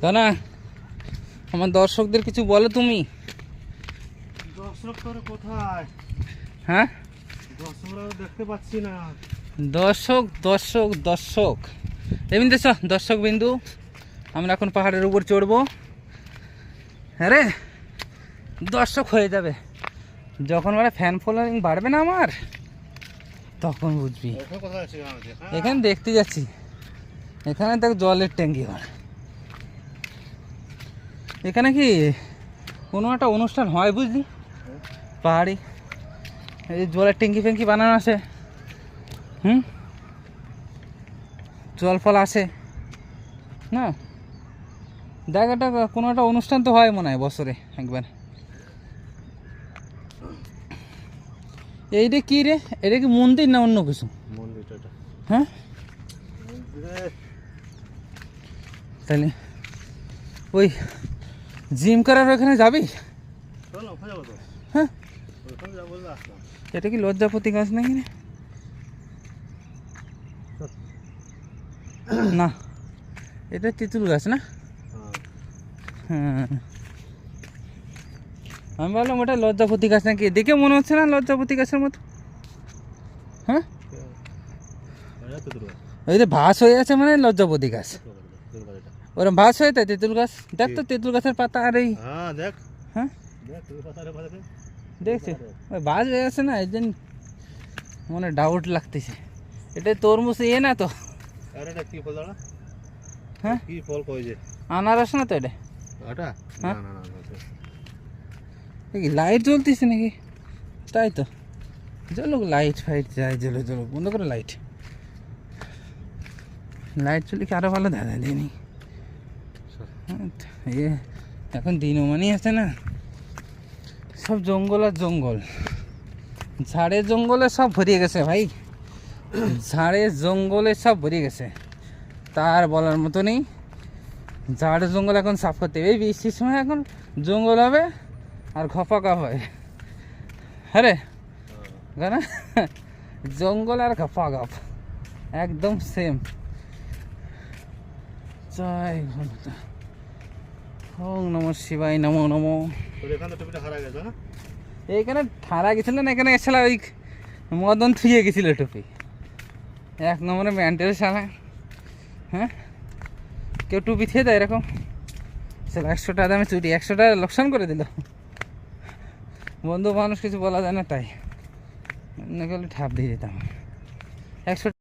না আমার দর্শকদের কিছু বলো তুমি। দর্শক তোর কোথায়? হ্যাঁ, দর্শকরা দেখতে পাচ্ছি না। দর্শক দর্শক দর্শক এমনি দেশ দর্শক বিন্দু, আমরা এখন পাহাড়ের উপর চড়বো। হ্যাঁ রে, দর্শক হয়ে যাবে যখন মানে ফ্যান ফলোয়িং বাড়বে না আমার, তখন বুঝবি। এখানে দেখতে যাচ্ছি, এখানে দেখ জলের ট্যাঙ্কি হয়। এখানে কি কোনো একটা অনুষ্ঠান হয় বুঝলি, পাহাড়ি এই জলের ট্যাঙ্কি ফ্যাঙ্কি বানানো আছে। জল ফল আসে না, দেখ একটা কোনো একটা অনুষ্ঠান তো হয় মনে হয় বছরে একবার। এইটা কি রে, এটা কি মন্দির না অন্য কিছু? হ্যাঁ তাহলে ওই জিম করার ওখানে যাবি? হ্যাঁ, এটা কি লজ্জাপতি গাছ নাকি রে? না, এটা তেঁতুল গাছ না? হ্যাঁ, আমি ভাবলাম ওটা লজ্জাপতি গাছ নাকি, দেখে মনে হচ্ছে না লজ্জাপতি গাছের মতো। হ্যাঁ, ওই যে ভাস হয়ে আছে মানে লজ্জাপতি গাছ, ওরকম ভাস হয়ে তাই তেঁতুল গাছ। দেখ তো তেঁতুল গাছের পাতা আর এই, হ্যাঁ দেখছি ওই ভাস হয়ে আছে না, এই জন্য মনে ডাউট লাগতেছে। এটা তরমুজ ইয়ে না তো? হ্যাঁ, আনারস না তো এটা? হ্যাঁ, লাইট জ্বলতেছে নাকি? তাই তো, জ্বলুক লাইট ফাইট, যাই জ্বলো জ্বলো, বন্ধ করে লাইট। লাইট চলে কি আরো ভালো দেখা যায় নি? এখন দিনমানই আছে না, সব জঙ্গল আর জঙ্গল, ঝাড়ে জঙ্গলে সব ভরিয়ে গেছে ভাই, ঝাড়ে জঙ্গলে সব ভরিয়ে গেছে, তার বলার মতো নেই। ঝাড় জঙ্গল এখন সাফ করতে হবে, এই বৃষ্টির সময় এখন জঙ্গল হবে আর খপা কাপ হয়। হ্যাঁ রে না, জঙ্গল আর খপা কাপ একদম সেম। জয় ভগবান, ওম নমঃ শিবায়, নমো নমো। এইখানে ঠাড়া গেছিল না, এখানে এসেছিল ওই মদন থুয়ে গেছিল টুপি, 1 নম্বরে ম্যান্টেল সালা। হ্যাঁ, কেউ টুপি থুয়ে দেয় এরকম, সে 100 টাকা দামে চুরি, 100 টাকা লোকসান করে দিল। বন্ধু মানুষ কিছু বলা যায় না, তাই অন্য গেলে ঠাপ দিয়ে দিতাম 100